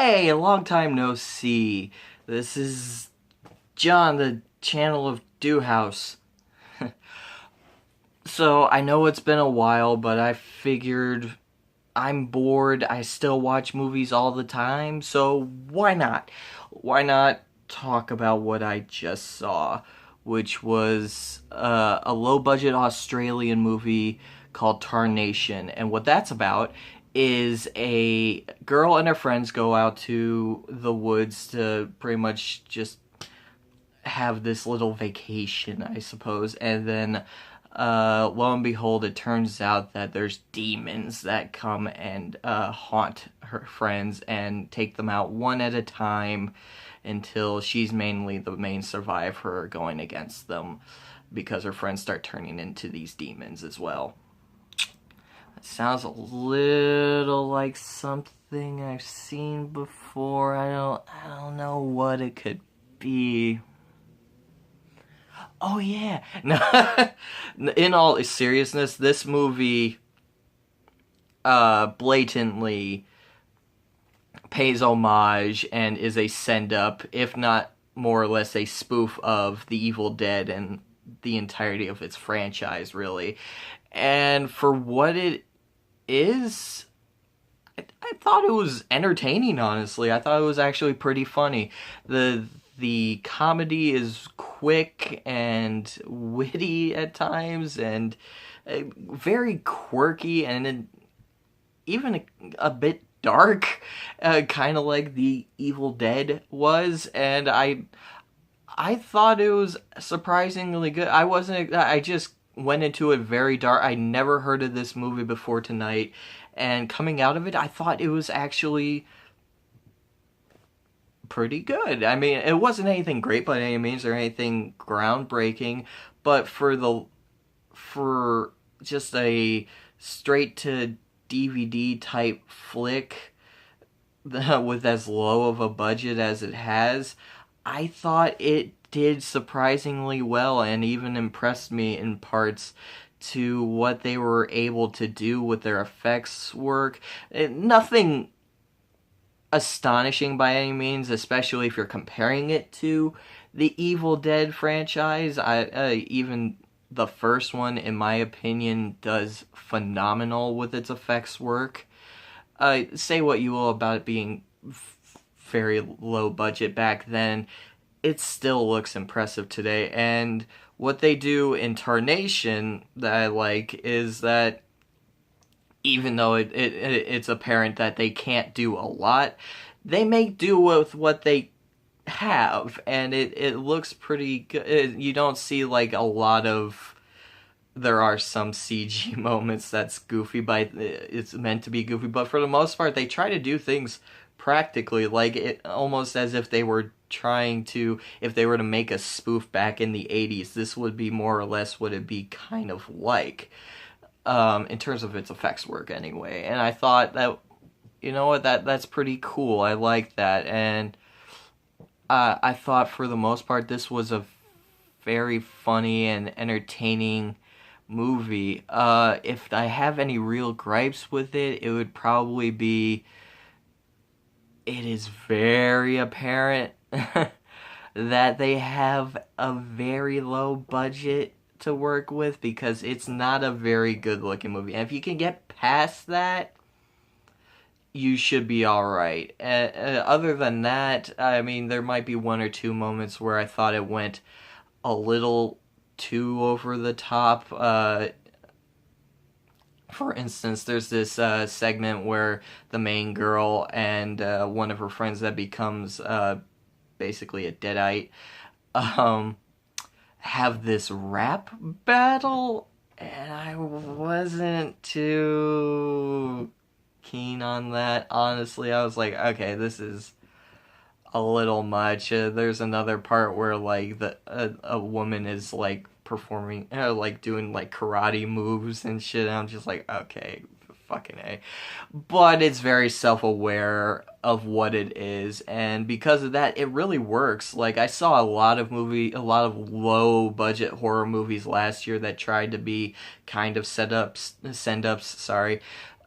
Hey, long time no see. This is John, the channel of Do House. So, I know it's been a while, but I figured I'm bored. I still watch movies all the time, so why not? Why not talk about what I just saw, which was a low budget Australian movie called Tarnation. And what that's about is a girl and her friends go out to the woods to pretty much just have this little vacation, I suppose, and then lo and behold, it turns out that there's demons that come and haunt her friends and take them out one at a time until she's mainly the main survivor going against them because her friends start turning into these demons as well. It sounds a little like something I've seen before. I don't know what it could be. Oh yeah. No. In all seriousness, this movie blatantly pays homage and is a send up, if not more or less a spoof of The Evil Dead and the entirety of its franchise, really. And for what it is, I thought it was entertaining, honestly. I thought it was actually pretty funny. The comedy is quick and witty at times and very quirky and even a bit dark, kind of like The Evil Dead was. And I thought it was surprisingly good. I just went into it very dark. I never heard of this movie before tonight, and coming out of it, I thought it was actually pretty good. I mean, it wasn't anything great by any means or anything groundbreaking, but for just a straight to DVD type flick with as low of a budget as it has, I thought it did surprisingly well and even impressed me in parts to what they were able to do with their effects work. Nothing astonishing by any means, especially if you're comparing it to the Evil Dead franchise. Even the first one, in my opinion, does phenomenal with its effects work. Say what you will about it being very low budget back then, it still looks impressive today. And what they do in Tarnation that I like is that even though it's apparent that they can't do a lot, they make do with what they have, and it looks pretty good. You don't see like a lot of. There are some CG moments that's goofy, but it's meant to be goofy. But for the most part, they try to do things practically, like it almost as if they were trying to. If they were to make a spoof back in the '80s, this would be more or less what it'd be kind of like. In terms of its effects work anyway. And I thought that, you know what, that's pretty cool. I like that. And I thought for the most part this was a very funny and entertaining movie. If I have any real gripes with it, it would probably be it is very apparent that they have a very low budget to work with because it's not a very good looking movie. And if you can get past that, you should be alright. Other than that, I mean, there might be one or two moments where I thought it went a little too over the top. For instance, there's this segment where the main girl and one of her friends that becomes basically a deadite have this rap battle, and I wasn't too keen on that. Honestly, I was like, okay, this is a little much. There's another part where like a woman is like performing, like doing like karate moves and shit. And I'm just like, okay, fucking A. But it's very self-aware of what it is, and because of that, it really works. Like, I saw a lot of low-budget horror movies last year that tried to be kind of send-ups, sorry.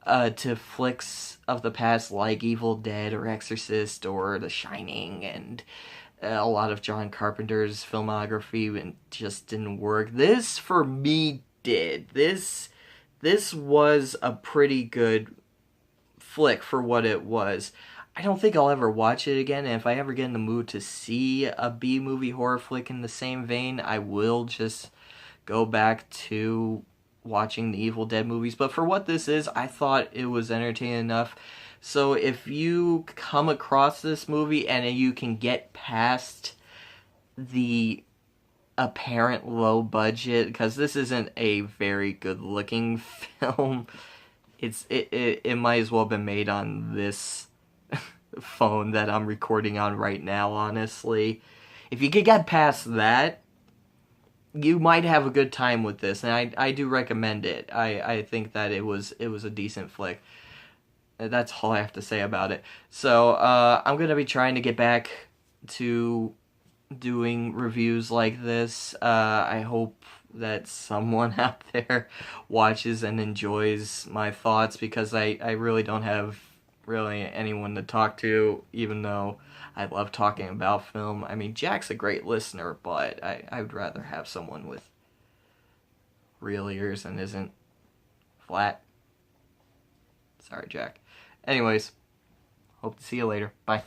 to flicks of the past like Evil Dead or Exorcist or The Shining, and a lot of John Carpenter's filmography, and just didn't work. This, for me, did. This was a pretty good flick for what it was. I don't think I'll ever watch it again, and if I ever get in the mood to see a B-movie horror flick in the same vein, I will just go back to watching the Evil Dead movies. But for what this is, I thought it was entertaining enough. So if you come across this movie and you can get past the apparent low budget, because this isn't a very good looking film, it might as well have been made on this phone that I'm recording on right now, honestly. If you could get past that, you might have a good time with this, and I do recommend it. I think that it was a decent flick. That's all I have to say about it. So, I'm going to be trying to get back to doing reviews like this. I hope that someone out there watches and enjoys my thoughts, because I really don't have really anyone to talk to, even though I love talking about film. I mean, Jack's a great listener, but I would rather have someone with real ears and isn't flat. Sorry, Jack. Anyways, hope to see you later. Bye.